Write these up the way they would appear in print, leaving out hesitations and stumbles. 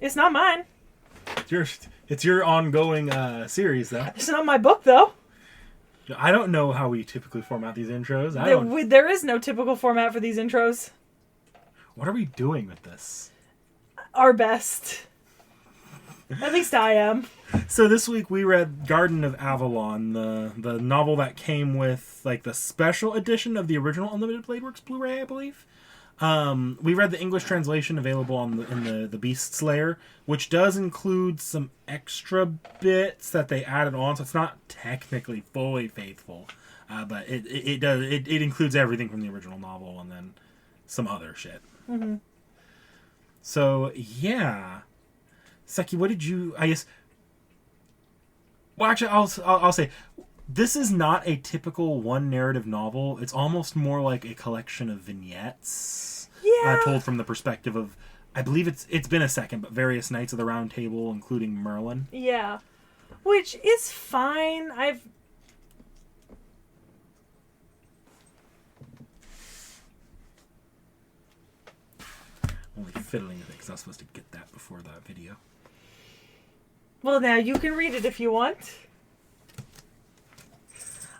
It's not mine. It's your ongoing series, though. It's not my book, though. I don't know how we typically format these intros. There is no typical format for these intros. What are we doing with this? Our best. At least I am. So this week we read Garden of Avalon, the novel that came with like the special edition of the original Unlimited Bladeworks Blu-ray, I believe. We read the English translation available in the Beast Slayer, which does include some extra bits that they added on, so it's not technically fully faithful, but it includes everything from the original novel and then some other shit. Mm-hmm. So yeah, Seki, what did you? I guess. Well, actually, I'll say. This is not a typical one narrative novel. It's almost more like a collection of vignettes. Yeah. Told from the perspective of, I believe it's been a second, but various Knights of the Round Table, including Merlin. Yeah. Which is fine. Only fiddling with it because I was supposed to get that before that video. Well, now you can read it if you want.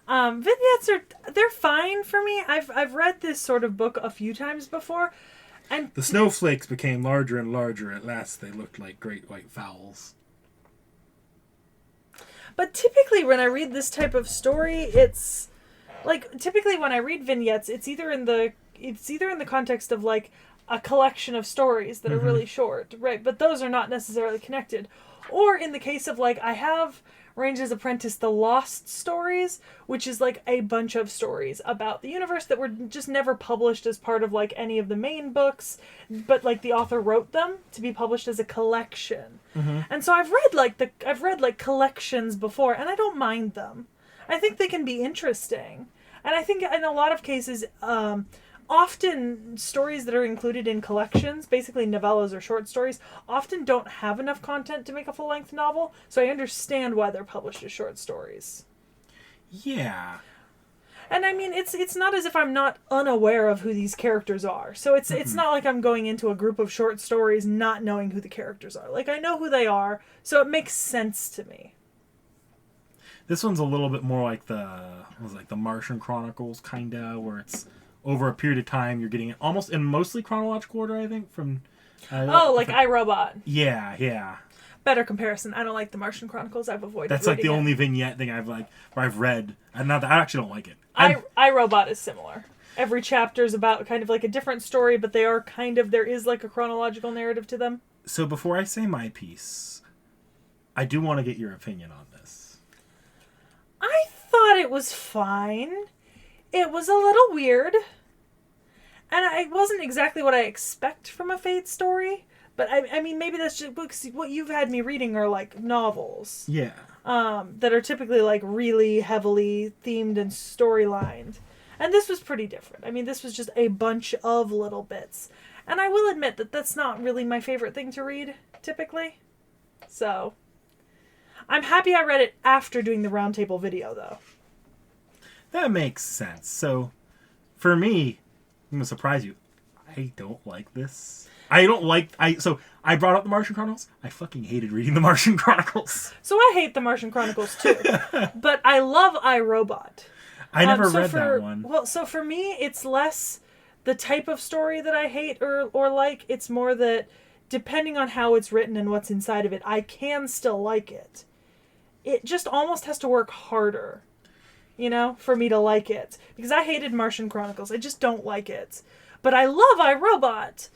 Vignettes they're fine for me. I've read this sort of book a few times before, and the snowflakes became larger and larger. At last, they looked like great white fowls. But typically, when I read this type of story, it's like typically when I read vignettes, it's either in the context of like a collection of stories that are really short, right? But those are not necessarily connected. Or in the case of like I have Range's Apprentice, The Lost Stories, which is like a bunch of stories about the universe that were just never published as part of like any of the main books, but like the author wrote them to be published as a collection. Mm-hmm. And so I've read collections before, and I don't mind them. I think they can be interesting. And I think in a lot of cases, often stories that are included in collections, basically novellas or short stories, often don't have enough content to make a full-length novel, so I understand why they're published as short stories. Yeah. And I mean, it's not as if I'm not unaware of who these characters are. So it's not like I'm going into a group of short stories not knowing who the characters are. Like, I know who they are, so it makes sense to me. This one's a little bit more like the Martian Chronicles, kinda, where it's over a period of time, you're getting it almost in mostly chronological order, I think, from... like iRobot. Yeah. Better comparison. I don't like the Martian Chronicles. I've avoided That's like the only vignette thing I've read. I actually don't like it. iRobot is similar. Every chapter is about kind of like a different story, but they are there is like a chronological narrative to them. So before I say my piece, I do want to get your opinion on this. I thought it was fine. It was a little weird. And it wasn't exactly what I expect from a Fate story. But I mean, maybe that's just books. What you've had me reading are like novels. Yeah. That are typically like really heavily themed and storylined. And this was pretty different. I mean, this was just a bunch of little bits. And I will admit that that's not really my favorite thing to read, typically. So, I'm happy I read it after doing the roundtable video, though. That makes sense. So, for me, I'm going to surprise you. I don't like this. So, I brought up the Martian Chronicles. I fucking hated reading the Martian Chronicles. So, I hate the Martian Chronicles, too. But I love iRobot. I never read that one. Well, so for me, it's less the type of story that I hate or like. It's more that, depending on how it's written and what's inside of it, I can still like it. It just almost has to work harder, for me to like it. Because I hated Martian Chronicles. I just don't like it. But I love iRobot.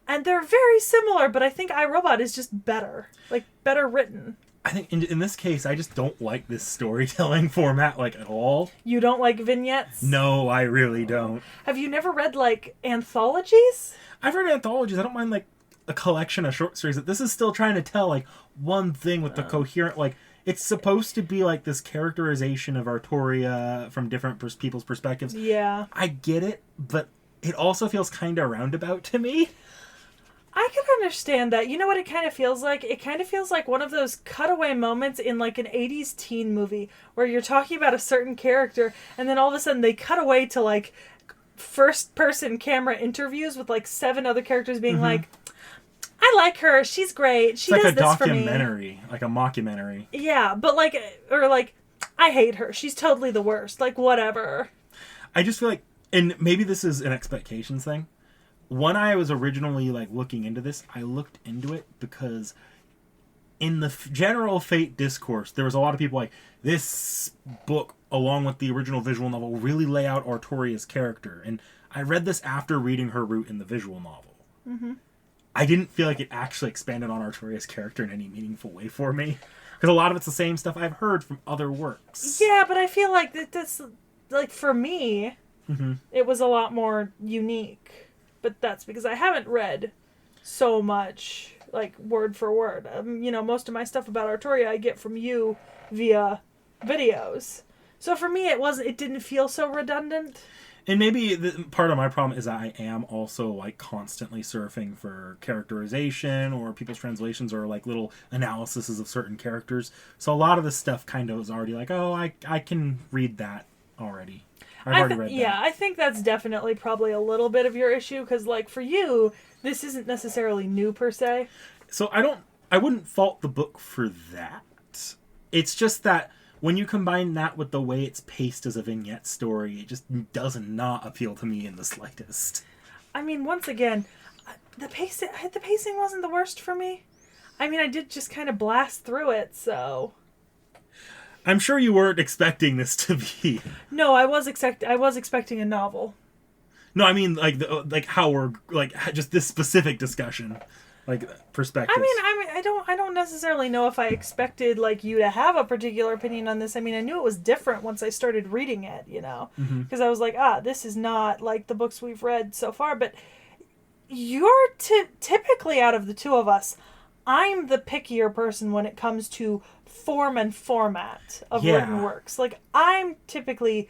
And they're very similar, but I think iRobot is just better. Like, better written. I think in this case, I just don't like this storytelling format, at all. You don't like vignettes? No, I really don't. Have you never read, anthologies? I've read anthologies. I don't mind, a collection of short stories. This is still trying to tell, one thing with the coherent, it's supposed to be, this characterization of Artoria from different people's perspectives. Yeah. I get it, but it also feels kind of roundabout to me. I can understand that. You know what it kind of feels like? It kind of feels like one of those cutaway moments in an 80s teen movie where you're talking about a certain character and then all of a sudden they cut away to first person camera interviews with 7 other characters being I I like her. She's great. She It's does like a this for me. documentary, like a mockumentary. Yeah, but I hate her. She's totally the worst. Like, whatever. I just feel like, and maybe this is an expectations thing. When I was originally like looking into this, I looked into it because in the general Fate discourse, there was a lot of people like, this book, along with the original visual novel, really lay out Artoria's character. And I read this after reading her route in the visual novel. Mm-hmm. I didn't feel like it actually expanded on Artoria's character in any meaningful way for me. Because a lot of it's the same stuff I've heard from other works. Yeah, but I feel like that's, like, for me, it was a lot more unique. But that's because I haven't read so much, like, word for word. Most of my stuff about Artoria I get from you via videos. So for me, it didn't feel so redundant. And maybe part of my problem is that I am also like constantly surfing for characterization or people's translations or like little analyses of certain characters. So a lot of this stuff kind of is already like, oh, I can read that already. I've already read that. Yeah, I think that's definitely probably a little bit of your issue because, like, for you, this isn't necessarily new per se. So I wouldn't fault the book for that. It's just that when you combine that with the way it's paced as a vignette story, it just does not appeal to me in the slightest. I mean, once again, the pacing wasn't the worst for me. I mean, I did just kind of blast through it, so... I'm sure you weren't expecting this to be... No, I was expecting a novel. No, I mean, like how we're, like, just this specific discussion. Like, perspectives. I mean, I don't necessarily know if I expected, like, you to have a particular opinion on this. I mean, I knew it was different once I started reading it, because I was like, this is not like the books we've read so far. But you're typically, out of the two of us, I'm the pickier person when it comes to form and format of written works. Like, I'm typically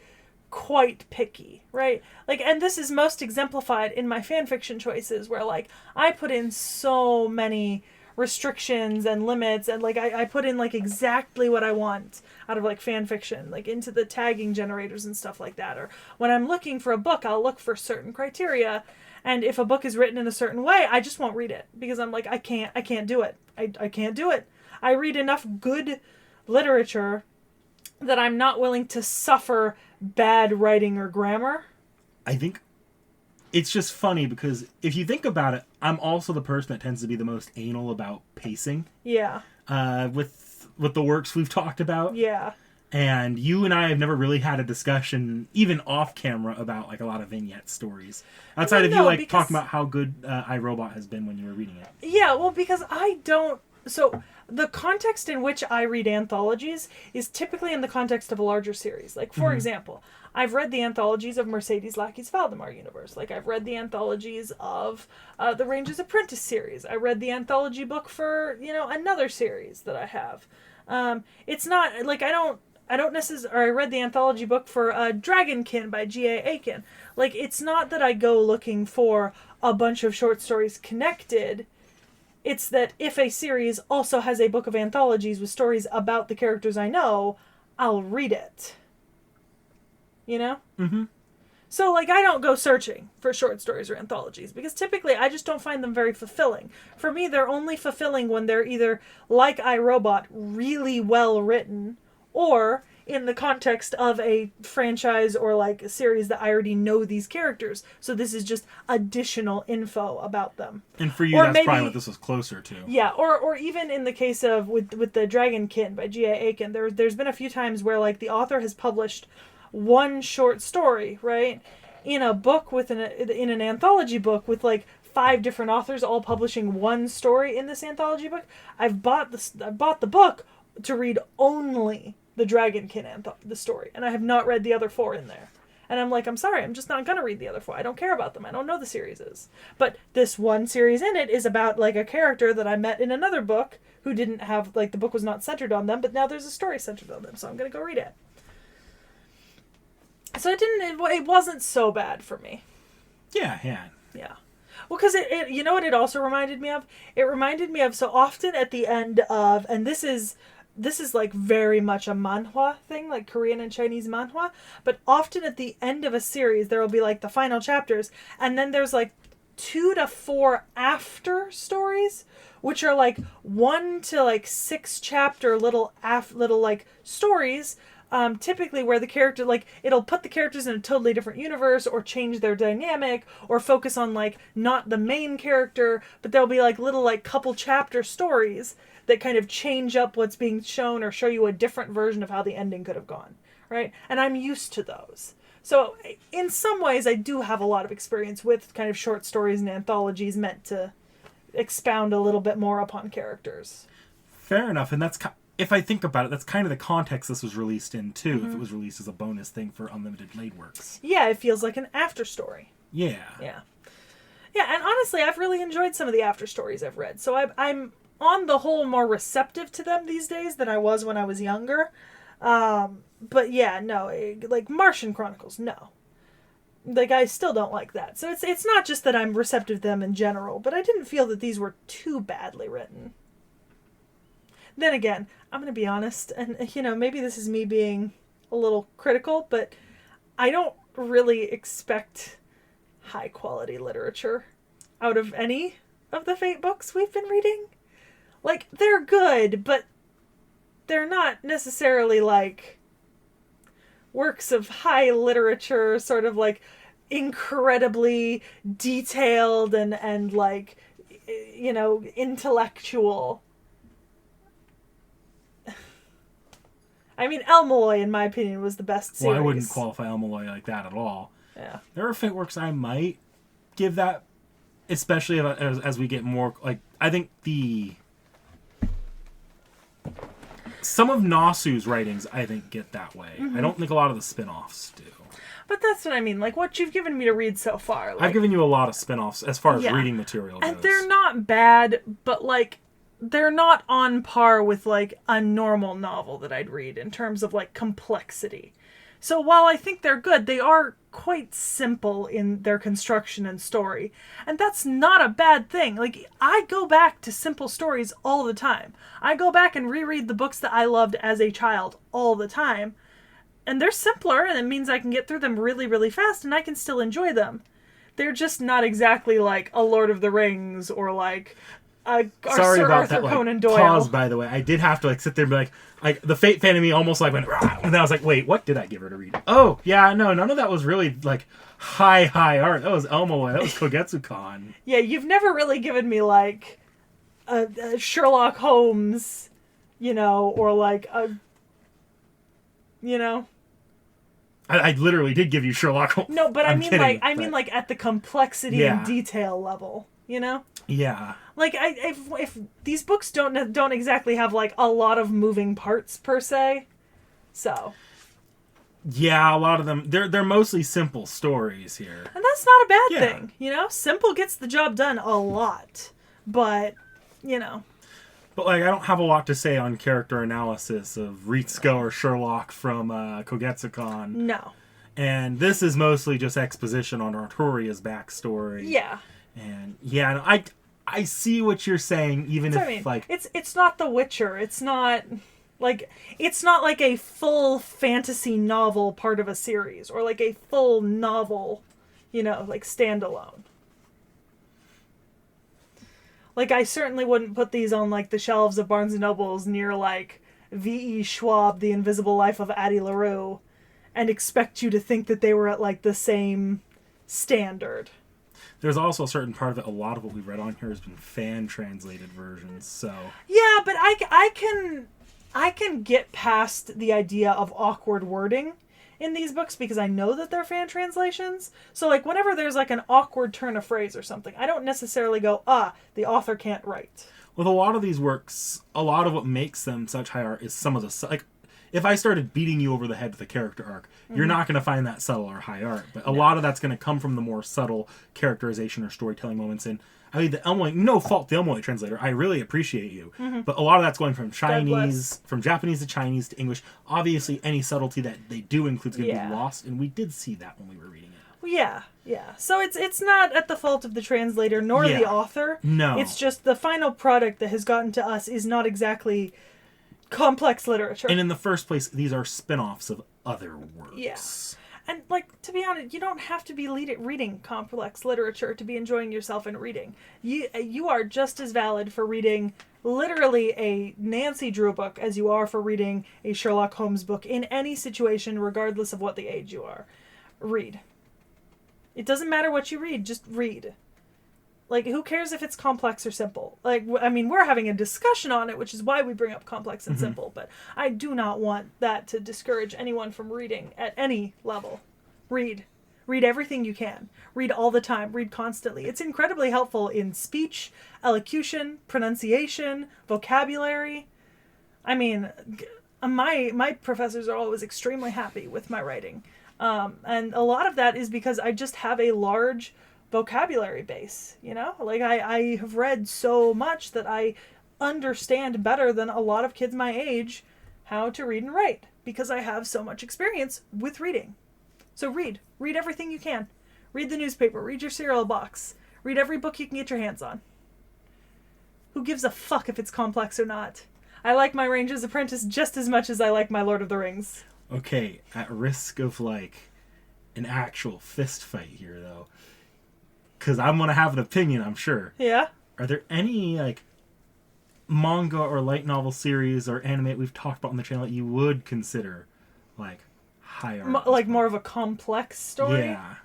quite picky, right? Like, and this is most exemplified in my fanfiction choices where, like, I put in so many restrictions and limits and, like, I put in, like, exactly what I want out of, like, fanfiction, like, into the tagging generators and stuff like that. Or when I'm looking for a book, I'll look for certain criteria, and if a book is written in a certain way, I just won't read it because I'm like, I can't do it. I can't do it. I read enough good literature that I'm not willing to suffer bad writing or grammar. I think it's just funny because if you think about it, I'm also the person that tends to be the most anal about pacing. Yeah. With the works we've talked about. Yeah. And you and I have never really had a discussion, even off camera, about like a lot of vignette stories. Outside of you like talking about how good iRobot has been when you were reading it. Yeah, well, because I don't... So, the context in which I read anthologies is typically in the context of a larger series. Like, for example, I've read the anthologies of Mercedes Lackey's Valdemar universe. Like, I've read the anthologies of the Ranger's Apprentice series. I read the anthology book for, another series that I have. It's not, like, I don't necessarily... I read the anthology book for Dragonkin by G.A. Aiken. Like, it's not that I go looking for a bunch of short stories connected. It's that if a series also has a book of anthologies with stories about the characters I know, I'll read it. You know? Mm-hmm. So, like, I don't go searching for short stories or anthologies, because typically I just don't find them very fulfilling. For me, they're only fulfilling when they're either, like iRobot, really well written, or in the context of a franchise or, like, a series that I already know these characters. So this is just additional info about them. And for you, or that's maybe, probably what this was closer to. Yeah, or even in the case of, with the Dragonkin by G.A. Aiken, there's been a few times where, like, the author has published one short story, right, in a book in an anthology book with, like, 5 different authors all publishing one story in this anthology book. I bought the book to read only the Dragonkin the story, and I have not read the other 4 in there. And I'm like, I'm sorry, I'm just not gonna read the other 4. I don't care about them. I don't know the series is. But this one series in it is about, like, a character that I met in another book who didn't have, like, the book was not centered on them, but now there's a story centered on them, so I'm gonna go read it. So it wasn't so bad for me. Yeah. Well, because it you know what it also reminded me of? It reminded me of, so often at the end of, and this is like very much a manhwa thing, like Korean and Chinese manhwa, but often at the end of a series there will be like the final chapters, and then there's like 2 to 4 after stories, which are like 1 to like 6 chapter little like stories. Typically where the character, like, it'll put the characters in a totally different universe or change their dynamic or focus on, like, not the main character, but there'll be, like, little, like, couple chapter stories that kind of change up what's being shown or show you a different version of how the ending could have gone, right? And I'm used to those. So, in some ways, I do have a lot of experience with kind of short stories and anthologies meant to expound a little bit more upon characters. Fair enough, and that's... If I think about it, that's kind of the context this was released in, too, if it was released as a bonus thing for Unlimited Blade Works. Yeah, it feels like an after story. Yeah. Yeah. Yeah, and honestly, I've really enjoyed some of the after stories I've read. So I'm on the whole more receptive to them these days than I was when I was younger. But yeah, no, like Martian Chronicles, no. Like, I still don't like that. So it's not just that I'm receptive to them in general, but I didn't feel that these were too badly written. Then again, I'm going to be honest, and, you know, maybe this is me being a little critical, but I don't really expect high-quality literature out of any of the Fate books we've been reading. Like, they're good, but they're not necessarily, like, works of high literature, sort of, like, incredibly detailed and like, you know, intellectual. I mean, El Malloy, in my opinion, was the best series. Well, I wouldn't qualify El Malloy like that at all. Yeah. There are Fate works I might give that, especially as we get more, like, I think some of Nasu's writings, I think, get that way. Mm-hmm. I don't think a lot of the spin-offs do. But that's what I mean. Like, what you've given me to read so far. Like, I've given you a lot of spin-offs as far as reading material goes. And they're not bad, but, like, they're not on par with, like, a normal novel that I'd read in terms of, like, complexity. So while I think they're good, they are quite simple in their construction and story. And that's not a bad thing. Like, I go back to simple stories all the time. I go back and reread the books that I loved as a child all the time. And they're simpler, and it means I can get through them really, really fast, and I can still enjoy them. They're just not exactly like a Lord of the Rings or like Sorry about Arthur that, like, Conan Doyle. pause, by the way. I did have to, like, sit there and be like, the Fate fan of me almost, like, went, rah, and I was like, wait, what did I give her to read? Oh, yeah, no, none of that was really, like, high art. That was El Malloy. That was Kogetsu-kan. Yeah, you've never really given me, like, a Sherlock Holmes, you know, or, like, you know... I literally did give you Sherlock Holmes. No, but I mean, like, at the complexity and detail level, you know? Yeah. Like, if these books don't exactly have, like, a lot of moving parts, per se, so... Yeah, a lot of them, they're mostly simple stories here. And that's not a bad thing, you know? Simple gets the job done a lot, but, you know... But, like, I don't have a lot to say on character analysis of Ritsuko or Sherlock from Kogetsu-kan. No. And this is mostly just exposition on Arturia's backstory. Yeah. And, yeah, I see what you're saying, even if, I mean, like... It's not The Witcher. It's not like a full fantasy novel part of a series, or like a full novel, you know, like standalone. Like, I certainly wouldn't put these on, like, the shelves of Barnes & Nobles near, like, V.E. Schwab, The Invisible Life of Addie LaRue, and expect you to think that they were at, like, the same standard. There's also a certain part of it, a lot of what we've read on here has been fan-translated versions, so... Yeah, but I can get past the idea of awkward wording in these books because I know that they're fan translations. So, like, whenever there's, like, an awkward turn of phrase or something, I don't necessarily go, the author can't write. With a lot of these works, a lot of what makes them such high art is some of the... Like, if I started beating you over the head with a character arc, you're not going to find that subtle or high art. But a lot of that's going to come from the more subtle characterization or storytelling moments. And I mean, the El Malloy, no fault the El Malloy translator, I really appreciate you. Mm-hmm. But a lot of that's going from Japanese to Chinese to English. Obviously, any subtlety that they do include is going to be lost. And we did see that when we were reading it. Well, yeah. So it's not at the fault of the translator nor the author. No. It's just the final product that has gotten to us is not exactly... complex literature. And in the first place, these are spin-offs of other works. Yeah. And, like, to be honest, you don't have to be reading complex literature to be enjoying yourself in reading. You are just as valid for reading literally a Nancy Drew book as you are for reading a Sherlock Holmes book in any situation, regardless of what the age you are. Read. It doesn't matter what you read, just read. Like, who cares if it's complex or simple? Like, I mean, we're having a discussion on it, which is why we bring up complex and simple, but I do not want that to discourage anyone from reading at any level. Read. Read everything you can. Read all the time. Read constantly. It's incredibly helpful in speech, elocution, pronunciation, vocabulary. I mean, my professors are always extremely happy with my writing. And a lot of that is because I just have a large vocabulary base, you know? Like, I have read so much that I understand better than a lot of kids my age how to read and write, because I have so much experience with reading. So read. Read everything you can. Read the newspaper. Read your cereal box. Read every book you can get your hands on. Who gives a fuck if it's complex or not? I like my Ranger's Apprentice just as much as I like my Lord of the Rings. Okay, at risk of, like, an actual fist fight here, though, because I'm going to have an opinion, I'm sure. Yeah? Are there any, like, manga or light novel series or anime we've talked about on the channel that you would consider, like, higher? Like, more of a complex story? Yeah.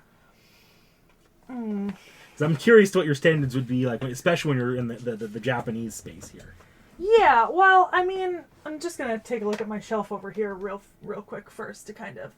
Because I'm curious to what your standards would be, like, especially when you're in the Japanese space here. Yeah, well, I mean, I'm just going to take a look at my shelf over here real quick first to kind of...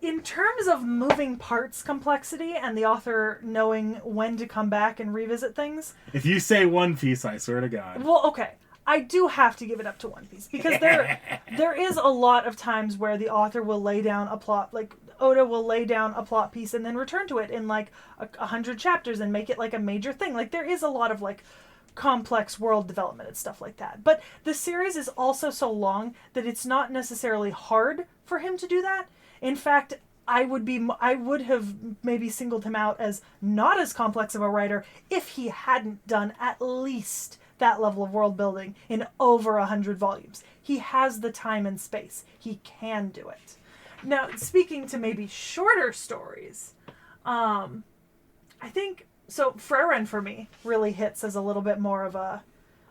In terms of moving parts complexity and the author knowing when to come back and revisit things... If you say One Piece, I swear to God. Well, okay. I do have to give it up to One Piece, because there is a lot of times where the author will lay down a plot, like, Oda will lay down a plot piece and then return to it in, like, 100 chapters and make it, like, a major thing. Like, there is a lot of, like, complex world development and stuff like that. But the series is also so long that it's not necessarily hard for him to do that. In fact, I would have maybe singled him out as not as complex of a writer if he hadn't done at least that level of world building in over 100 volumes. He has the time and space. He can do it. Now, speaking to maybe shorter stories, I think, so Frieren for me really hits as a little bit more of a,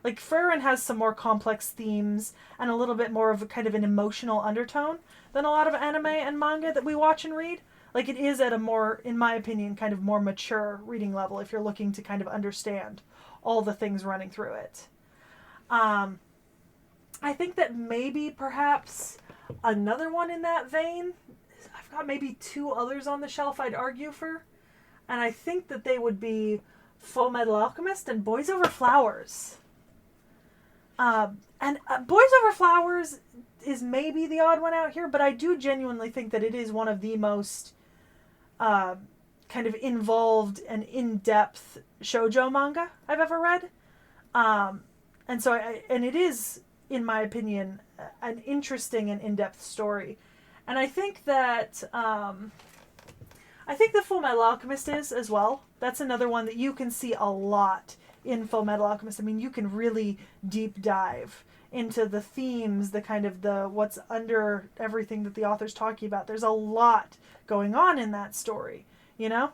like, Frieren has some more complex themes and a little bit more of a kind of an emotional undertone than a lot of anime and manga that we watch and read. Like, it is at a more, in my opinion, kind of more mature reading level if you're looking to kind of understand all the things running through it. I think that maybe perhaps another one in that vein, I've got maybe two others on the shelf I'd argue for, and I think that they would be Full Metal Alchemist and Boys Over Flowers. And Boys Over Flowers is maybe the odd one out here, but I do genuinely think that it is one of the most kind of involved and in-depth shoujo manga I've ever read. And so and it is, in my opinion, an interesting and in-depth story. And I think that the Full Metal Alchemist is as well. That's another one that you can see a lot in Full Metal Alchemist. I mean, you can really deep dive into the themes, the kind of the what's under everything that the author's talking about. There's a lot going on in that story, you know?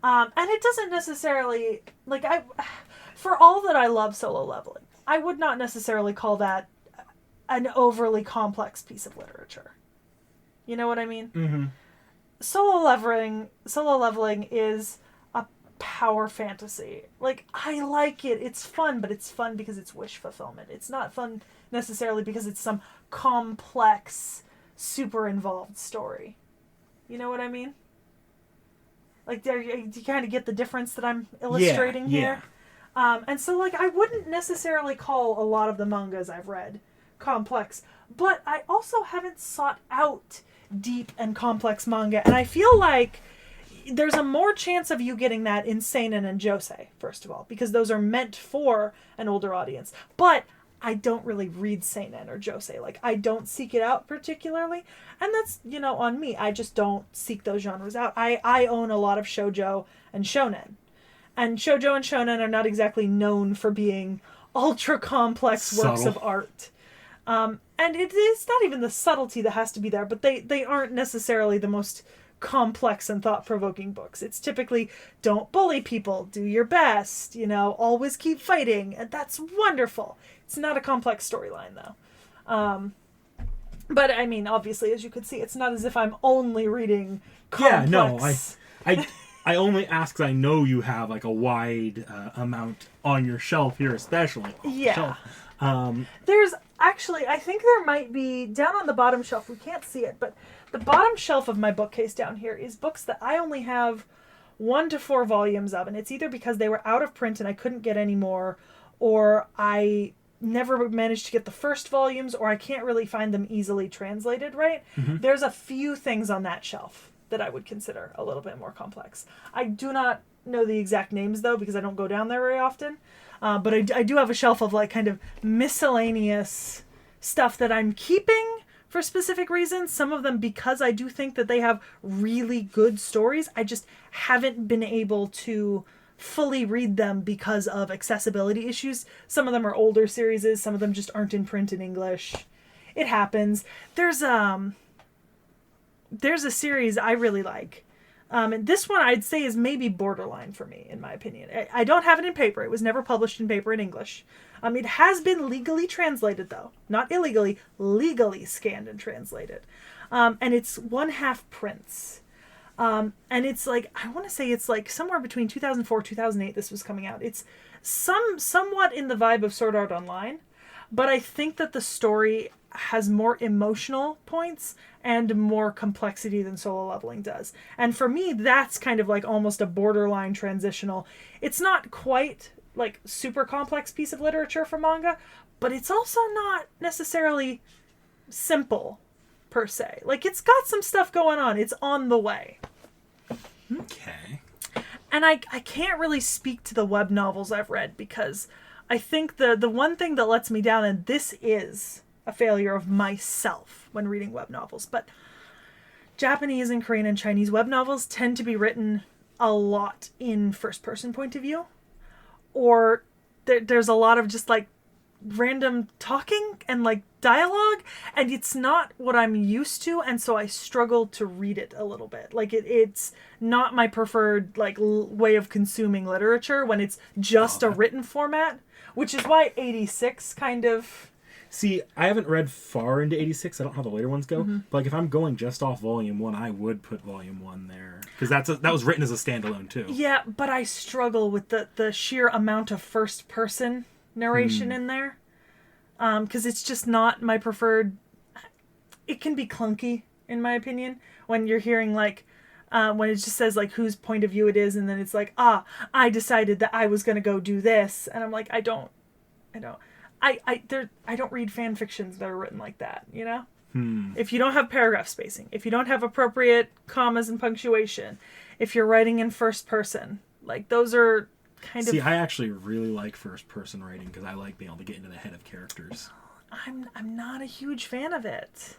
And it doesn't necessarily, like, for all that I love Solo Leveling, I would not necessarily call that an overly complex piece of literature. You know what I mean? Mm-hmm. Solo Leveling is a power fantasy. Like, I like it. It's fun, but it's fun because it's wish fulfillment. It's not fun necessarily because it's some complex, super involved story. You know what I mean? Like, do you kind of get the difference that I'm illustrating here? And so, like, I wouldn't necessarily call a lot of the mangas I've read complex, but I also haven't sought out deep and complex manga, and I feel like there's a more chance of you getting that in seinen and josei, first of all, because those are meant for an older audience. But I don't really read seinen or josei. Like, I don't seek it out particularly, and that's, you know, on me. I just don't seek those genres out. I own a lot of shoujo and shonen, and shoujo and shonen are not exactly known for being ultra complex works of art. And it's not even the subtlety that has to be there, but they aren't necessarily the most complex and thought-provoking books. It's typically, don't bully people, do your best, always keep fighting, and that's wonderful. It's not a complex storyline, though. But, I mean, obviously, as you could see, it's not as if I'm only reading complex... Yeah, no, I only ask because I know you have, like, a wide amount on your shelf here, especially. Yeah. There's actually, I think there might be, down on the bottom shelf, we can't see it, but the bottom shelf of my bookcase down here is books that I only have 1 to 4 volumes of, and it's either because they were out of print and I couldn't get any more, or I never managed to get the first volumes, or I can't really find them easily translated, right? Mm-hmm. There's a few things on that shelf that I would consider a little bit more complex. I do not know the exact names, though, because I don't go down there very often. But I do have a shelf of, like, kind of miscellaneous stuff that I'm keeping for specific reasons. Some of them because I do think that they have really good stories. I just haven't been able to fully read them because of accessibility issues. Some of them are older series. Some of them just aren't in print in English. It happens. There's a series I really like. And this one I'd say is maybe borderline for me, in my opinion. I don't have it in paper. It was never published in paper in English. It has been legally translated, though. Not illegally, legally scanned and translated. And it's 1/2 prints. And it's like, I want to say it's like somewhere between 2004 2008 this was coming out. It's somewhat in the vibe of Sword Art Online, but I think that the story has more emotional points and more complexity than Solo Leveling does. And for me, that's kind of like almost a borderline transitional. It's not quite like super complex piece of literature for manga, but it's also not necessarily simple per se. Like, it's got some stuff going on. It's on the way. Okay. And I can't really speak to the web novels I've read because I think the one thing that lets me down, and this is a failure of myself when reading web novels, but Japanese and Korean and Chinese web novels tend to be written a lot in first-person point of view, or there's a lot of just like random talking and like dialogue, and it's not what I'm used to, and so I struggle to read it a little bit. Like it's not my preferred like way of consuming literature when it's just a written format, which is why 86 kind of... See, I haven't read far into 86. I don't know how the later ones go. Mm-hmm. But like, if I'm going just off Volume 1, I would put Volume 1 there. Because that was written as a standalone, too. Yeah, but I struggle with the sheer amount of first-person narration in there. Because it's just not my preferred... It can be clunky, in my opinion, when you're hearing, like... when it just says, like, whose point of view it is, and then it's like, I decided that I was going to go do this. And I'm like, I don't read fan fictions that are written like that, you know? If you don't have paragraph spacing, if you don't have appropriate commas and punctuation, if you're writing in first person, like, those are kind of... See, I actually really like first person writing because I like being able to get into the head of characters. I'm not a huge fan of it.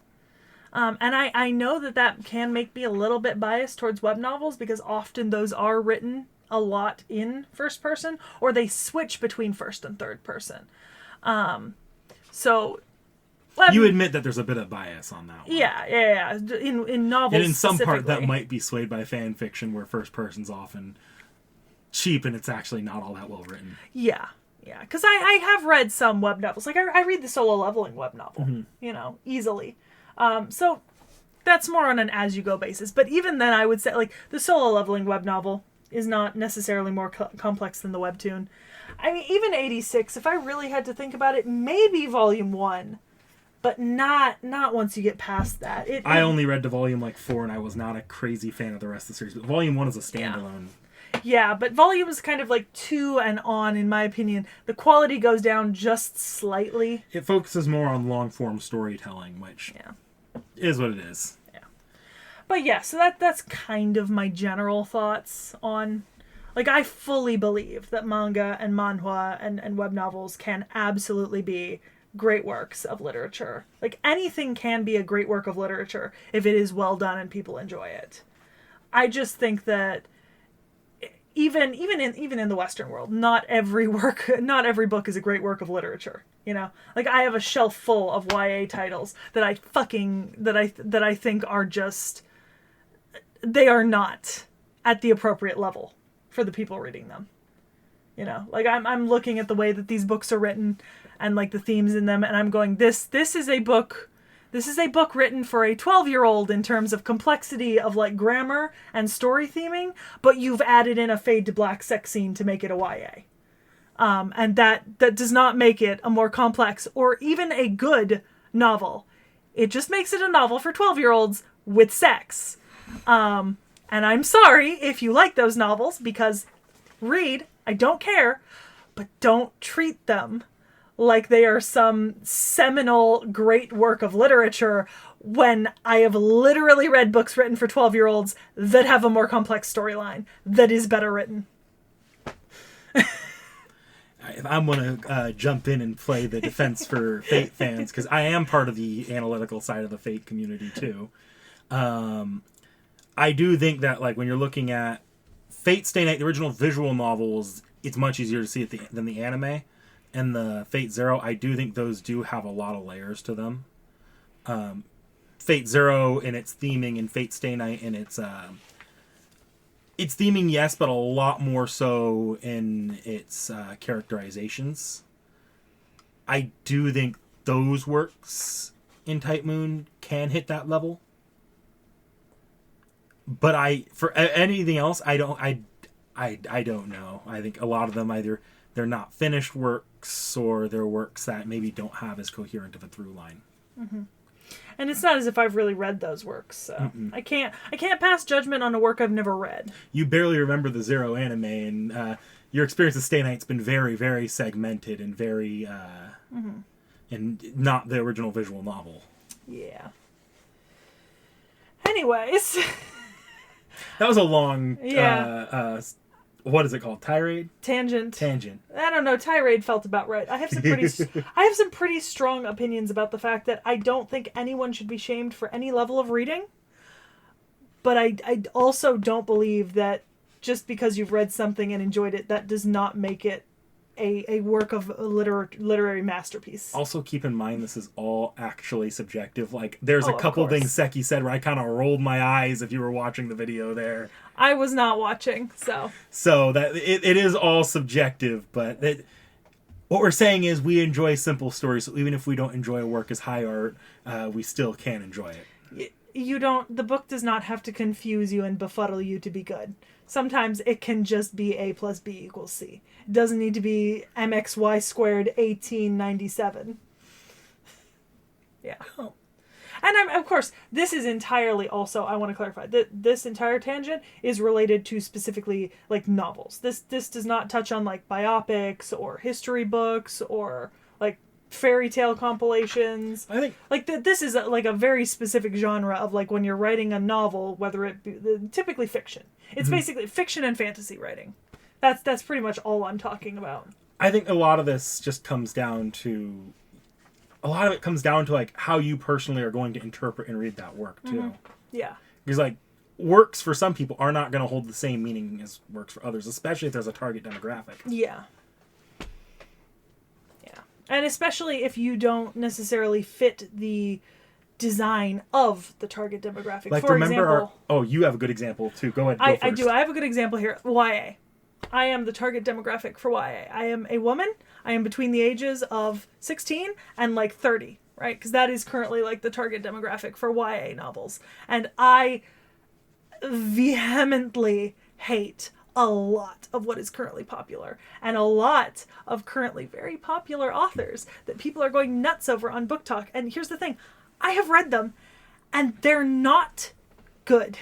And I know that can make me a little bit biased towards web novels because often those are written a lot in first person, or they switch between first and third person. So... Well, you admit that there's a bit of bias on that one. Yeah. In novels, and in some part that might be swayed by fan fiction where first person's often cheap and it's actually not all that well written. Yeah. Because I have read some web novels. Like, I read the Solo Leveling web novel, easily. So that's more on an as-you-go basis. But even then, I would say, like, the Solo Leveling web novel is not necessarily more complex than the webtoon. I mean, even 86, if I really had to think about it, maybe Volume 1. But not once you get past that. I only read to Volume, 4, and I was not a crazy fan of the rest of the series. But Volume 1 is a standalone. Yeah, but Volume is kind of 2 and on, in my opinion. The quality goes down just slightly. It focuses more on long-form storytelling, which is what it is. Yeah. But yeah, so that's kind of my general thoughts on... I fully believe that manga and manhwa and web novels can absolutely be great works of literature. Anything can be a great work of literature if it is well done and people enjoy it. I just think that even in the Western world, not every book is a great work of literature. You know, like I have a shelf full of YA titles that I think are just, they are not at the appropriate level for the people reading them. You know, like I'm looking at the way that these books are written and like the themes in them, and I'm going, this is a book written for a 12-year-old in terms of complexity of like grammar and story theming, but you've added in a fade to black sex scene to make it a YA. And that does not make it a more complex or even a good novel. It just makes it a novel for 12-year-olds with sex. And I'm sorry if you like those novels, because read, I don't care, but don't treat them like they are some seminal great work of literature when I have literally read books written for 12-year-olds that have a more complex storyline that is better written. I'm going to jump in and play the defense for Fate fans, because I am part of the analytical side of the Fate community too. I do think that like when you're looking at Fate Stay Night, the original visual novels, it's much easier to see it than the anime. And the Fate Zero, I do think those do have a lot of layers to them. Fate Zero in its theming and Fate Stay Night in its theming, yes, but a lot more so in its characterizations. I do think those works in Type Moon can hit that level. But for anything else, I don't know. I think a lot of them either they're not finished works or they're works that maybe don't have as coherent of a through line. Mm-hmm. And it's not as if I've really read those works, so I can't pass judgment on a work I've never read. You barely remember the Zero anime, and your experience with Stay Night's been very, very segmented and very and not the original visual novel. Yeah. Anyways. That was a long, what is it called? Tirade? Tangent. I don't know. Tirade felt about right. I have some pretty strong opinions about the fact that I don't think anyone should be shamed for any level of reading. But I also don't believe that just because you've read something and enjoyed it, that does not make it a work of a literary masterpiece. Also keep in mind this is all actually subjective. Like there's a couple things Seki said where I kind of rolled my eyes if you were watching the video there. I was not watching, so that it is all subjective, but what we're saying is we enjoy simple stories, so even if we don't enjoy a work as high art, we still can enjoy it. The book does not have to confuse you and befuddle you to be good. Sometimes it can just be A plus B equals C. It doesn't need to be MXY squared 1897. Yeah. Oh. And of course, this is entirely also, I want to clarify, that this entire tangent is related to specifically like novels. This does not touch on like biopics or history books or like fairy tale compilations. I think like this is like a very specific genre of like when you're writing a novel, whether it be typically fiction. It's basically fiction and fantasy writing. That's pretty much all I'm talking about. I think a lot of this just comes down to like how you personally are going to interpret and read that work too. Mm-hmm. Yeah. Because like works for some people are not going to hold the same meaning as works for others, especially if there's a target demographic. Yeah. Yeah. And especially if you don't necessarily fit the design of the target demographic. Like, for remember example, you have a good example too. Go ahead. I do. I have a good example here. YA. I am the target demographic for YA. I am a woman. I am between the ages of 16 and like 30, right? Because that is currently like the target demographic for YA novels. And I vehemently hate a lot of what is currently popular and a lot of currently very popular authors that people are going nuts over on Book Talk. And here's the thing. I have read them and they're not good.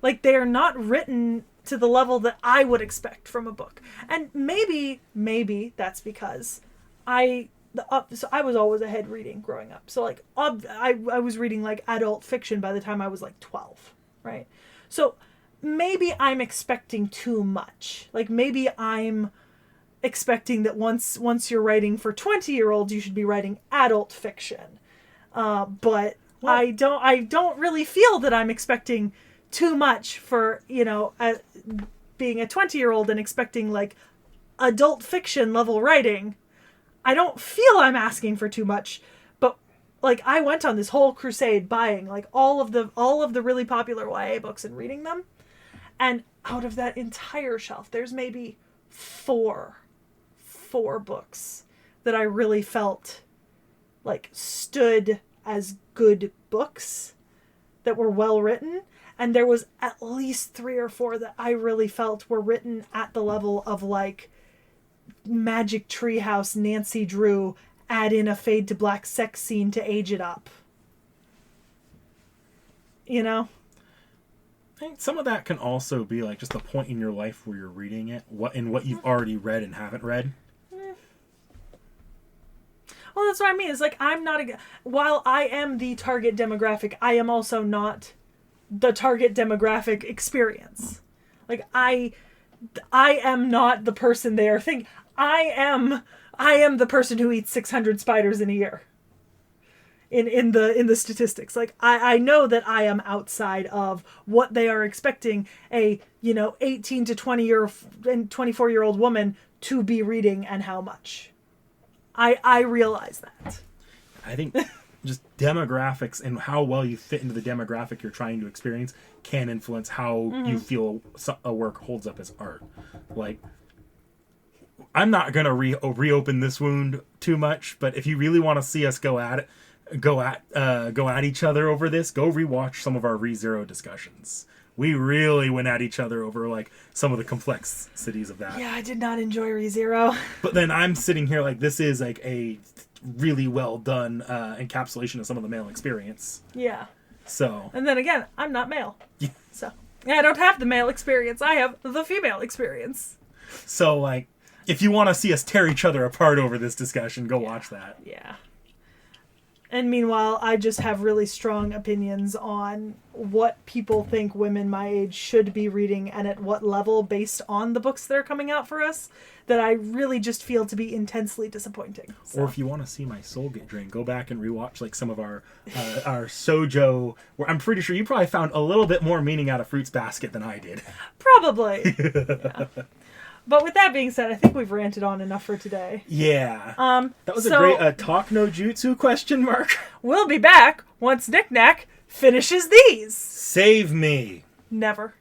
Like they are not written to the level that I would expect from a book. And maybe that's because I was always ahead reading growing up. So like I was reading like adult fiction by the time I was like 12, right? So maybe I'm expecting too much. Like maybe I'm expecting that once you're writing for 20-year-olds, you should be writing adult fiction. But I don't really feel that I'm expecting too much for, being a 20-year-old and expecting like adult fiction level writing. I don't feel I'm asking for too much, but like I went on this whole crusade buying like all of the really popular YA books and reading them. And out of that entire shelf, there's maybe four books that I really felt like stood as good books that were well written. And there was at least 3 or 4 that I really felt were written at the level of like Magic Treehouse Nancy Drew, add in a fade to black sex scene to age it up. You know? I think some of that can also be like just the point in your life where you're reading it, what you've already read and haven't read. Well, that's what I mean. It's like while I am the target demographic, I am also not the target demographic experience. Like I am not the person they are thinking. I am the person who eats 600 spiders in a year. In the statistics, like I know that I am outside of what they are expecting a 18 to 24-year-old woman to be reading and how much. I realize that. I think just demographics and how well you fit into the demographic you're trying to experience can influence how you feel a work holds up as art. Like, I'm not gonna reopen this wound too much, but if you really want to see us go at each other over this, go rewatch some of our ReZero discussions. We really went at each other over like some of the complexities of that. Yeah, I did not enjoy ReZero. But then I'm sitting here like this is like a really well done encapsulation of some of the male experience. Yeah. So. And then again, I'm not male. Yeah. So I don't have the male experience. I have the female experience. So like, if you want to see us tear each other apart over this discussion, go watch that. Yeah. And meanwhile, I just have really strong opinions on what people think women my age should be reading and at what level based on the books that are coming out for us that I really just feel to be intensely disappointing. So. Or if you want to see my soul get drained, go back and rewatch like some of our shoujo, where I'm pretty sure you probably found a little bit more meaning out of Fruits Basket than I did. Probably. Yeah. But with that being said, I think we've ranted on enough for today. Yeah. That was a great talk no jutsu question mark. We'll be back once Knick Knack finishes these. Save me. Never.